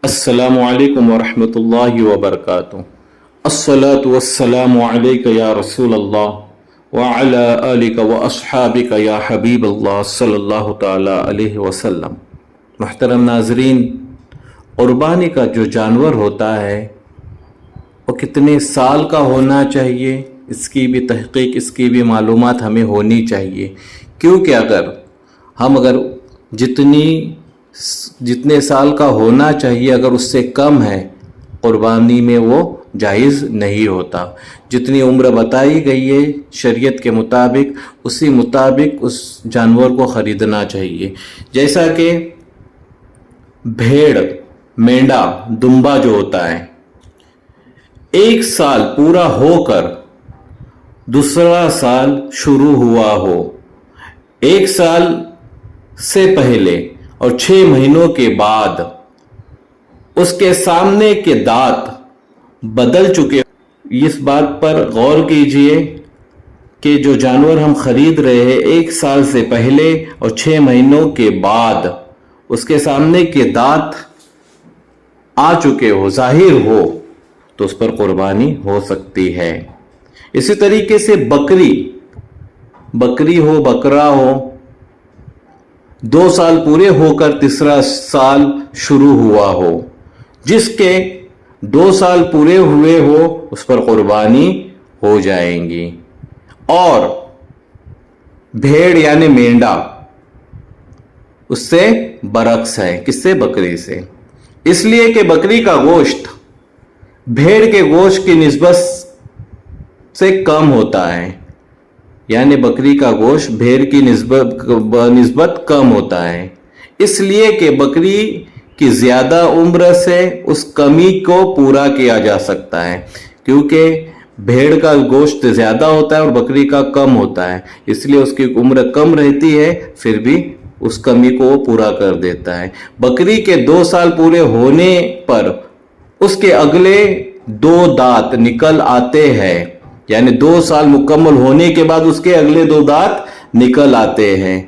السلام علیکم ورحمۃ اللہ وبرکاتہ۔ الصلاۃ والسلام علیک یا رسول اللہ وعلی آلک واصحابک یا حبیب اللہ صلی اللہ تعالی علیہ وسلم۔ محترم ناظرین، قربانی کا جو جانور ہوتا ہے وہ کتنے سال کا ہونا چاہیے، اس کی بھی تحقیق، اس کی بھی معلومات ہمیں ہونی چاہیے، کیونکہ اگر جتنے سال کا ہونا چاہیے اگر اس سے کم ہے قربانی میں وہ جائز نہیں ہوتا۔ جتنی عمر بتائی گئی ہے شریعت کے مطابق اسی مطابق اس جانور کو خریدنا چاہیے۔ جیسا کہ بھیڑ، مینڈا، دمبا جو ہوتا ہے، 1 سال پورا ہو کر دوسرا سال شروع ہوا ہو، 1 سال سے پہلے اور 6 مہینوں کے بعد اس کے سامنے کے دانت بدل چکے، اس بات پر غور کیجئے کہ جو جانور ہم خرید رہے ہیں 1 سال سے پہلے اور 6 مہینوں کے بعد اس کے سامنے کے دانت آ چکے ہو، ظاہر ہو، تو اس پر قربانی ہو سکتی ہے۔ اسی طریقے سے بکری ہو، بکرا ہو، 2 سال پورے ہو کر تیسرا سال شروع ہوا ہو، جس کے 2 سال پورے ہوئے ہو اس پر قربانی ہو جائیں گی۔ اور بھیڑ یعنی مینڈا اس سے برعکس ہے، کس سے؟ بکری سے، اس لیے کہ بکری کا گوشت بھیڑ کے گوشت کی نسبت سے کم ہوتا ہے، یعنی بکری کا گوشت بھیڑ کی نسبت کم ہوتا ہے، اس لیے کہ بکری کی زیادہ عمر سے اس کمی کو پورا کیا جا سکتا ہے، کیونکہ بھیڑ کا گوشت زیادہ ہوتا ہے اور بکری کا کم ہوتا ہے، اس لیے اس کی عمر کم رہتی ہے، پھر بھی اس کمی کو وہ پورا کر دیتا ہے۔ بکری کے 2 سال پورے ہونے پر اس کے اگلے 2 دانت نکل آتے ہیں، یعنی 2 سال مکمل ہونے کے بعد اس کے اگلے 2 دانت نکل آتے ہیں۔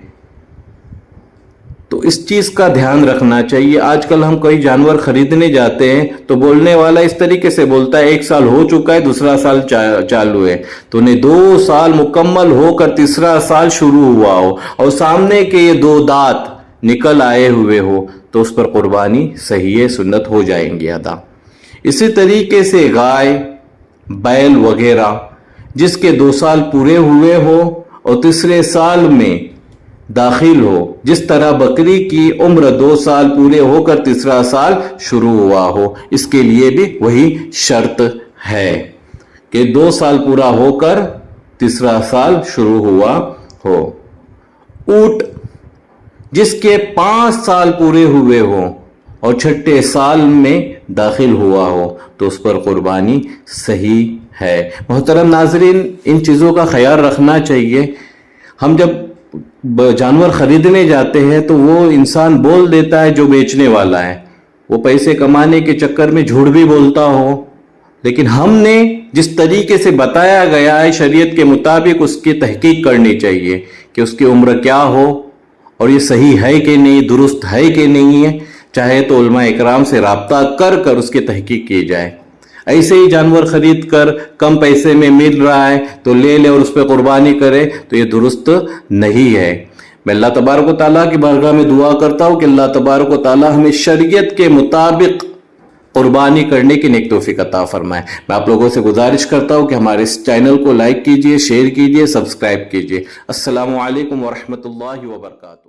تو اس چیز کا دھیان رکھنا چاہیے۔ آج کل ہم کوئی جانور خریدنے جاتے ہیں تو بولنے والا اس طریقے سے بولتا ہے 1 سال ہو چکا ہے، دوسرا سال چالو ہے، تو انہیں 2 سال مکمل ہو کر تیسرا سال شروع ہوا ہو اور سامنے کے یہ 2 دانت نکل آئے ہوئے ہو تو اس پر قربانی صحیح سنت ہو جائیں گی ادا۔ اسی طریقے سے گائے، بیل وغیرہ جس کے 2 سال پورے ہوئے ہو اور تیسرے سال میں داخل ہو، جس طرح بکری کی عمر 2 سال پورے ہو کر تیسرا سال شروع ہوا ہو، اس کے لیے بھی وہی شرط ہے کہ 2 سال پورا ہو کر تیسرا سال شروع ہوا ہو۔ اونٹ جس کے 5 سال پورے ہوئے ہو اور 6 سال میں داخل ہوا ہو تو اس پر قربانی صحیح ہے۔ محترم ناظرین، ان چیزوں کا خیال رکھنا چاہیے۔ ہم جب جانور خریدنے جاتے ہیں تو وہ انسان بول دیتا ہے جو بیچنے والا ہے، وہ پیسے کمانے کے چکر میں جھوٹ بھی بولتا ہو، لیکن ہم نے جس طریقے سے بتایا گیا ہے شریعت کے مطابق اس کی تحقیق کرنی چاہیے کہ اس کی عمر کیا ہو اور یہ صحیح ہے کہ نہیں، درست ہے کہ نہیں ہے، چاہے تو علماء اکرام سے رابطہ کر اس کی تحقیق کی جائے۔ ایسے ہی جانور خرید کر کم پیسے میں مل رہا ہے تو لے لے اور اس پہ قربانی کرے تو یہ درست نہیں ہے۔ میں اللہ تبارک و تعالیٰ کی بارگاہ میں دعا کرتا ہوں کہ اللہ تبارک و تعالیٰ ہمیں شریعت کے مطابق قربانی کرنے کی نیک توفیق عطا فرمائے۔ میں آپ لوگوں سے گزارش کرتا ہوں کہ ہمارے اس چینل کو لائک کیجئے، شیئر کیجئے، سبسکرائب کیجئے۔ السلام علیکم ورحمۃ اللہ وبرکاتہ۔